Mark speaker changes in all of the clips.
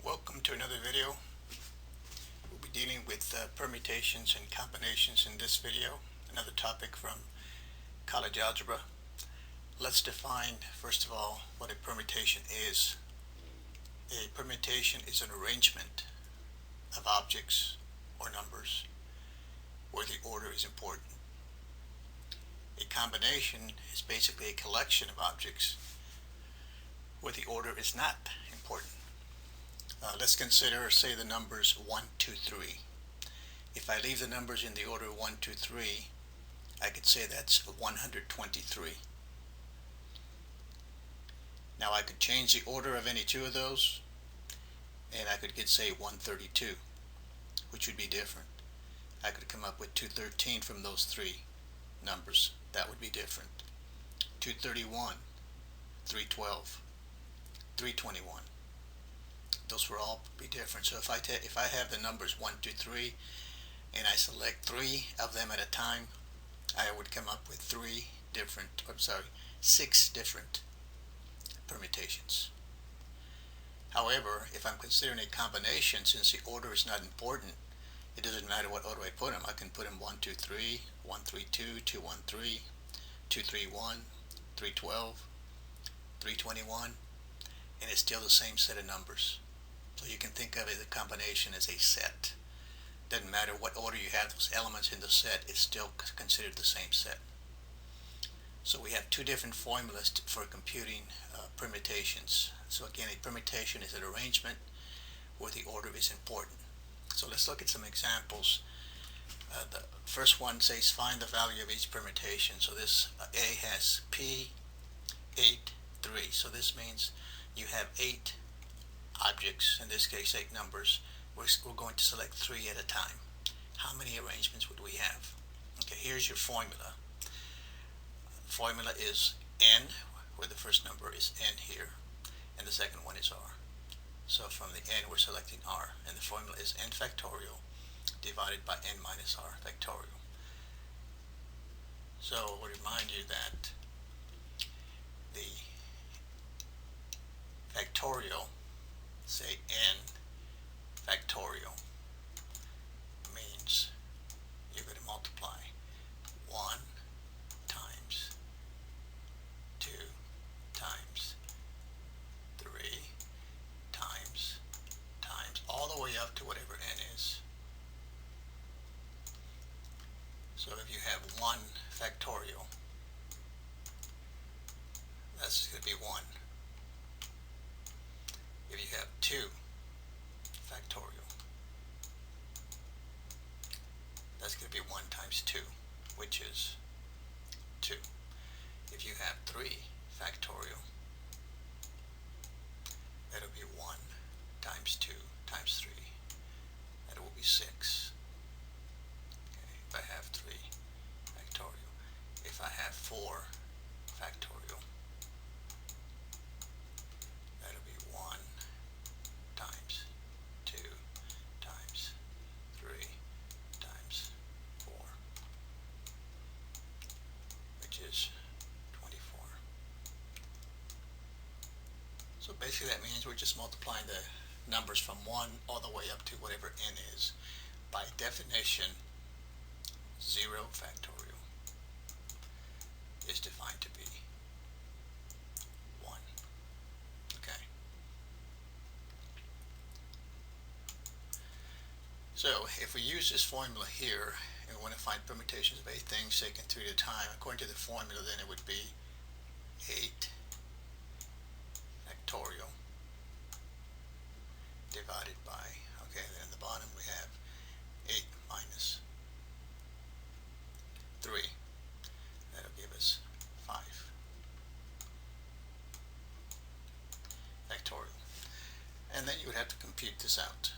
Speaker 1: Welcome to another video. We'll be dealing with permutations and combinations in this video, another topic from college algebra. Let's define, first of all, what a permutation is. A permutation is an arrangement of objects or numbers where the order is important. A combination is basically a collection of objects where the order is not important. Let's consider, say, the numbers 1, 2, 3. If I leave the numbers in the order 1, 2, 3, I could say that's 123. Now I could change the order of any two of those, and I could get, say, 132, which would be different. I could come up with 213 from those three numbers. That would be different. 231, 312, 321. Those will all be different. So if I have the numbers 1, 2, 3, and I select 3 of them at a time, I would come up with 6 different permutations. However, if I'm considering a combination, since the order is not important, it doesn't matter what order I put them. I can put them 1, 2, 3, 1, 3, 2, 2, 1, 3, 2, 3, 1, 3, 12, 3, 21, and it's still the same set of numbers. So you can think of it as a combination as a set. Doesn't matter what order you have those elements in the set, it's still considered the same set. So we have two different formulas for computing permutations. So again, a permutation is an arrangement where the order is important. So let's look at some examples. The first one says find the value of each permutation. So this A has P, 8, 3. So this means you have 8 objects, in this case 8 numbers. We're going to select 3 at a time. How many arrangements would we have? Okay, here's your formula. The formula is n, where the first number is n here, and the second one is r. So from the n we're selecting r, and the formula is n factorial divided by n minus r factorial. So I would remind you that the factorial, say n factorial, means you're going to multiply 1 times 2 times 3 times all the way up to whatever n is. So if you have 1 factorial, that's going to be 1. If you have 2 factorial, that's going to be 1 times 2, which is 2. If you have 3 factorial, that'll be 1 times 2 times 3. That will be 6. Okay, if I have 3 factorial. If I have 4 factorial, that'll be 1 times 2 times 3 times 4, which is 24. So basically that means we're just multiplying the numbers from 1 all the way up to whatever n is. By definition, 0 factorial is defined to be 1. Okay. So if we use this formula here and we want to find permutations of 8 things taken 3 at a time, according to the formula, then it would be 8 factorial divided by, okay, then at the bottom we have 8 minus 3. That'll give us 5 factorial. And then you would have to compute this out.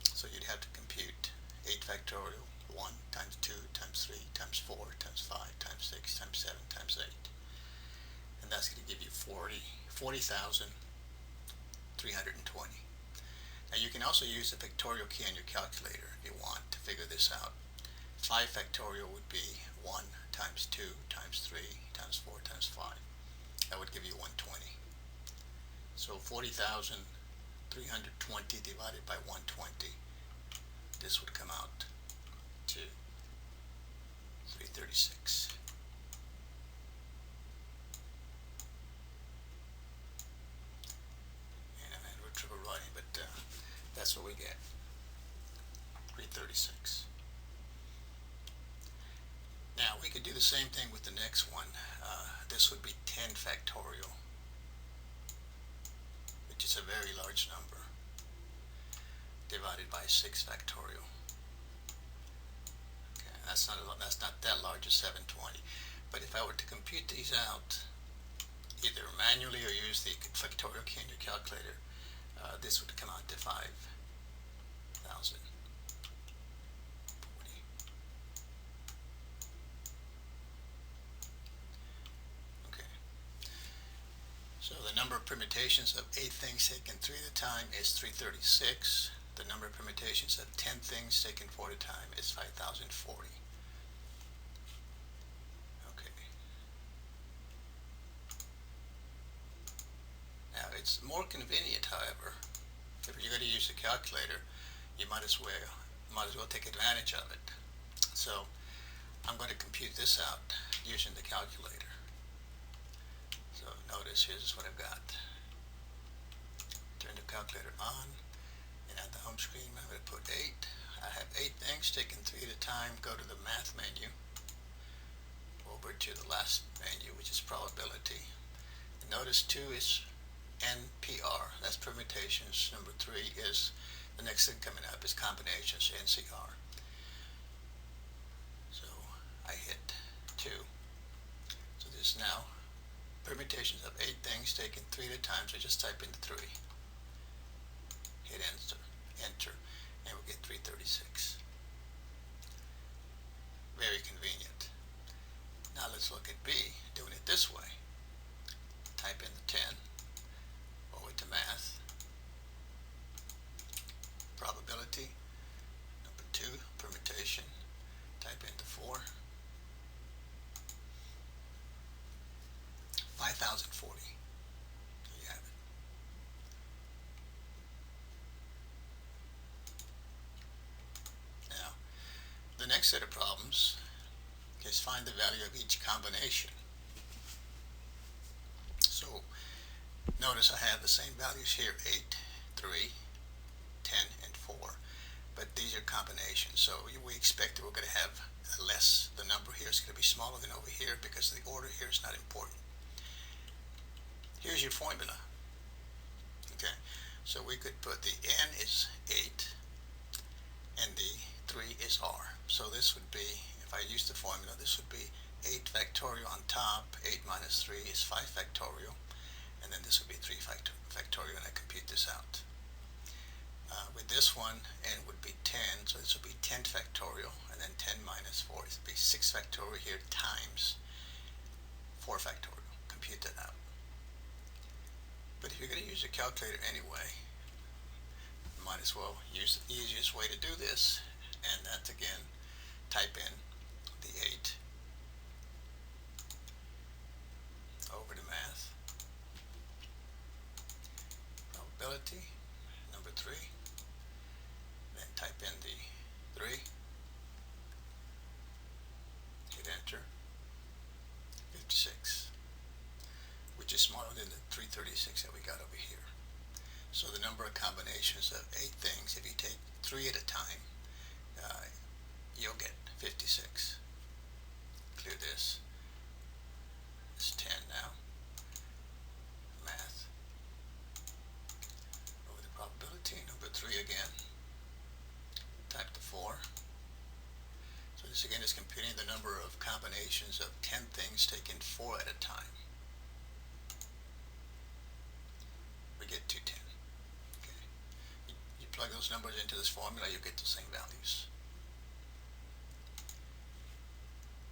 Speaker 1: So you'd have to compute 8 factorial, 1 times 2 times 3 times 4 times 5 times 6 times 7 times 8. And that's going to give you 40,320. Now you can also use the factorial key on your calculator if you want to figure this out. 5 factorial would be 1 times 2 times 3 times 4 times 5. That would give you 120. So 40,320 320 divided by 120. This would come out to 336. And we're triple writing, but that's what we get. 336. Now we could do the same thing with the next one. This would be 10 factorial, which is a very large number, divided by 6 factorial. Okay, that's not that large, it's 720. But if I were to compute these out, either manually or use the factorial key in your calculator, this would come out to 5,000. So the number of permutations of 8 things taken 3 at a time is 336. The number of permutations of 10 things taken 4 at a time is 5,040. Okay. Now it's more convenient, however, if you're going to use a calculator, you might as well take advantage of it. So I'm going to compute this out using the calculator. So notice here's what I've got. Turn the calculator on, and at the home screen I'm going to put 8. I have 8 things taken 3 at a time. Go to the math menu, over to the last menu, which is probability. And notice 2 is NPR, that's permutations. Number 3 is, the next thing coming up is combinations, NCR. So I hit 2. So this now permutations of 8 things taken 3 at a time, so just type in 3. Hit enter, and we'll get 336. Very convenient. Now let's look at B, doing it this way. Type in the 10, over to math, probability, number 2, permutation, type in the 4, 5,040. There you have it. Now, the next set of problems is find the value of each combination. So, notice I have the same values here, 8, 3, 10, and 4. But these are combinations, so we expect that we're going to have less. The number here is going to be smaller than over here because the order here is not important. Here's your formula. Okay, so we could put the n is 8 and the 3 is r. So this would be, if I use the formula, this would be 8 factorial on top. 8 minus 3 is 5 factorial, and then this would be 3 factorial, and I compute this out. With this one, n would be 10, so this would be 10 factorial, and then 10 minus 4 is be 6 factorial here times 4 factorial. Compute that out. But if you're going to use a calculator anyway, you might as well use the easiest way to do this, and that's again, type in the 8 over to math, probability, number 3, then type in the 3, hit enter, 56. Which is smaller than the 336 that we got over here. So the number of combinations of 8 things, if you take 3 at a time, you'll get 56. Clear this. It's 10 now. Math. Over the probability, number 3 again. Type the 4. So this again is computing the number of combinations of 10 things taken 4 at a time. We get 210. Okay. You plug those numbers into this formula, you get the same values.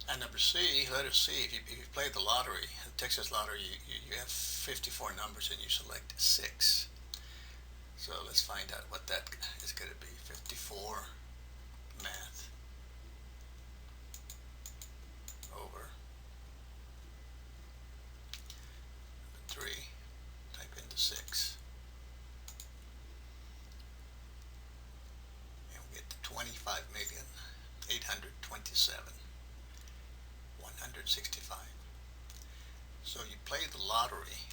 Speaker 1: And number C, letter C, if you play the lottery, the Texas lottery, you have 54 numbers and you select 6. So let's find out what that is going to be. 54 math over 3, type into 6. 865. So you play the lottery.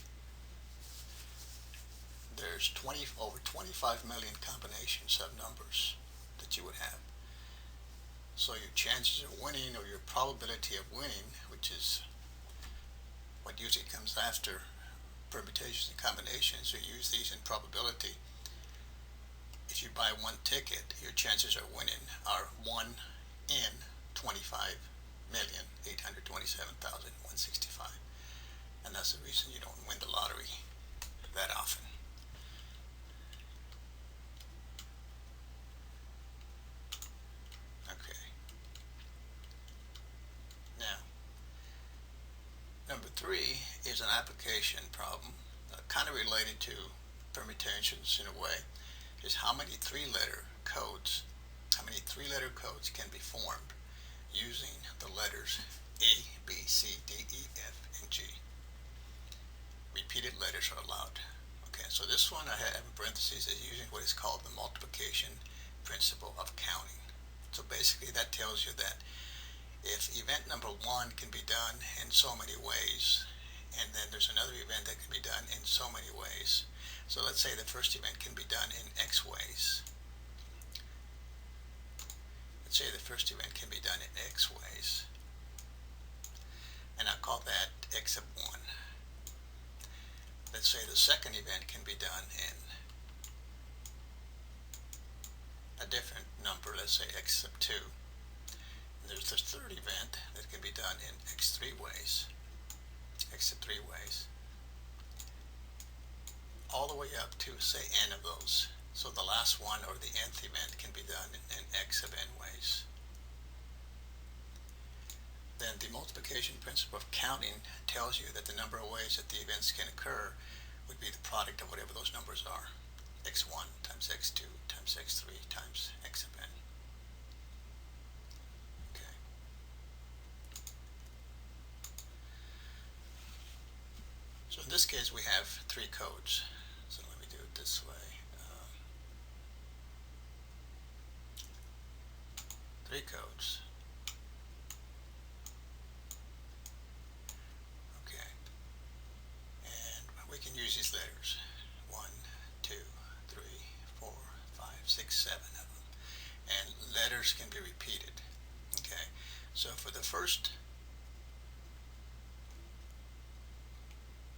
Speaker 1: There's over 25 million combinations of numbers that you would have. So your chances of winning, or your probability of winning, which is what usually comes after permutations and combinations, you use these in probability. If you buy one ticket, your chances of winning are 1 in 25,827,165. And that's the reason you don't win the lottery that often. Okay. Now, number 3 is an application problem, kind of related to permutations in a way, is how many three-letter codes can be formed using the letters A, B, C, D, E, F, and G. Repeated letters are allowed. Okay, so this one I have in parentheses is using what is called the multiplication principle of counting. So basically that tells you that if event number 1 can be done in so many ways, and then there's another event that can be done in so many ways. So let's say the first event can be done in X ways. Let's say the first event can be done in X ways. And I'll call that X sub 1. Let's say the second event can be done in a different number, let's say X sub 2. And there's the third event that can be done in X3 ways. X sub 3 ways. All the way up to, say, n of those. So the last one, or the nth event, can be done in X sub n ways. Then the multiplication principle of counting tells you that the number of ways that the events can occur would be the product of whatever those numbers are. X1 times X2 times X3 times X sub n. Okay. So in this case we have 3 codes. So let me do it this way. 3 codes. Okay. And we can use these letters. 1, 2, 3, 4, 5, 6, 7 of them. And letters can be repeated. Okay. So for the first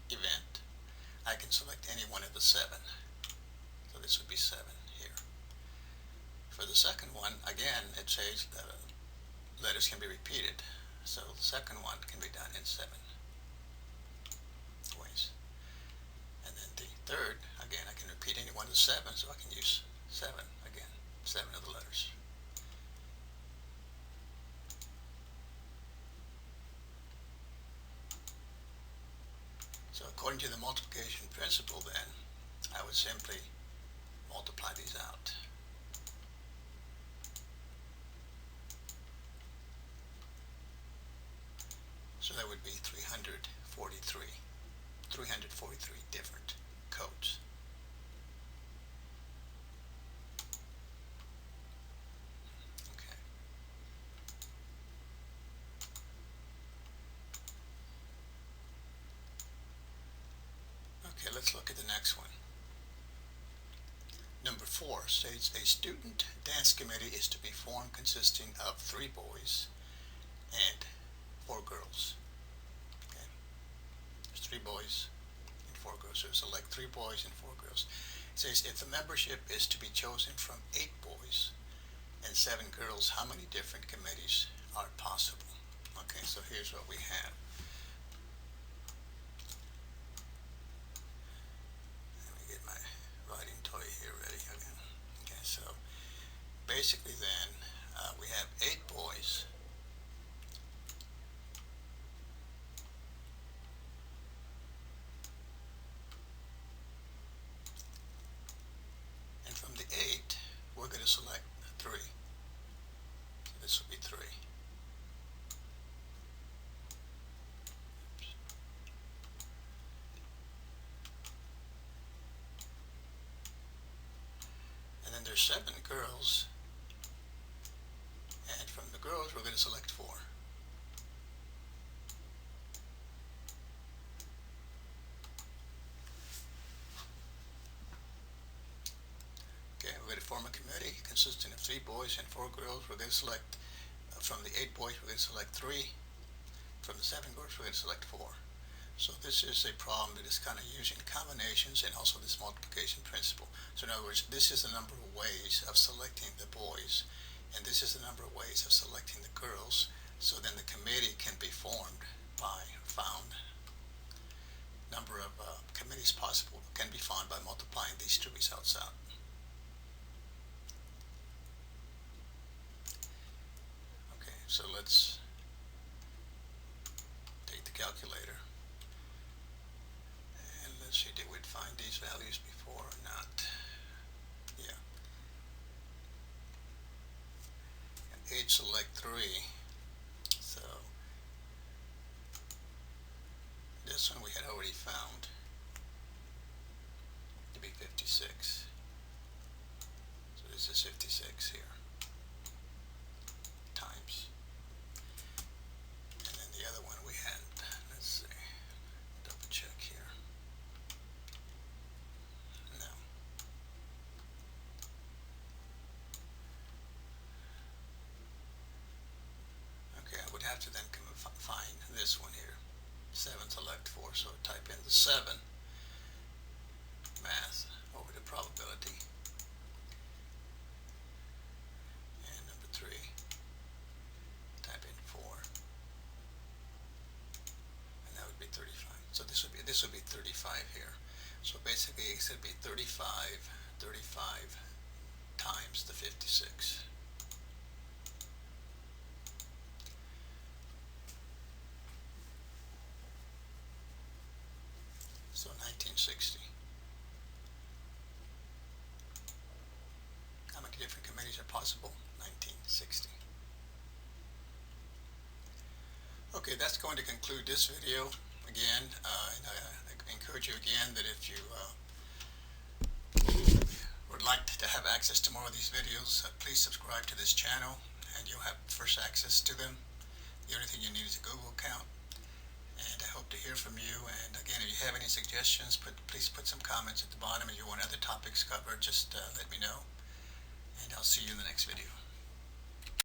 Speaker 1: event, I can select any one of the 7. So this would be 7 here. For the second one, again, it says that letters can be repeated. So the second one can be done in 7 ways. And then the third, again, I can repeat any one of the 7, so I can use 7 again, 7 of the letters. So according to the multiplication principle then, I would simply multiply these out. So that would be 343 different codes. Okay. Okay, let's look at the next one. Number 4 states a student dance committee is to be formed consisting of 3 boys and 4 girls. Okay. There's 3 boys and 4 girls. So select 3 boys and 4 girls. It says if the membership is to be chosen from 8 boys and 7 girls, how many different committees are possible? Okay, so here's what we have. Let me get my writing toy here ready again. Okay, so basically then we have 8 boys . And from the 8, we're going to select 3. So this will be 3. Oops. And then there's 7 girls. And from the girls, we're going to select 4. consisting of 3 boys and 4 girls, we're going to select, from the 8 boys, we're going to select 3. From the 7 girls, we're going to select 4. So this is a problem that is kind of using combinations and also this multiplication principle. So in other words, this is the number of ways of selecting the boys, and this is the number of ways of selecting the girls. So then the committee can be formed by number of committees possible can be found by multiplying these two results out. Okay, so let's take the calculator and let's see, did we find these values before or not? Yeah. 8 select 3. So this one we had already found to be 56. So this is 56 here times. And then the other one we had, let's see, double check here. No. Okay, I would have to then find this one here. 7 select 4, so type in the 7 math over the probability, and number 3 type in 4, and that would be 35. So this would be 35 here. So basically it should be 35 times the 56. So 1960. How many different committees are possible? 1960. Okay, that's going to conclude this video. Again, and I encourage you again that if you would like to have access to more of these videos, please subscribe to this channel and you'll have first access to them. The only thing you need is a Google account. And I hope to hear from you. And again, if you have any suggestions, please put some comments at the bottom. If you want other topics covered, just let me know. And I'll see you in the next video.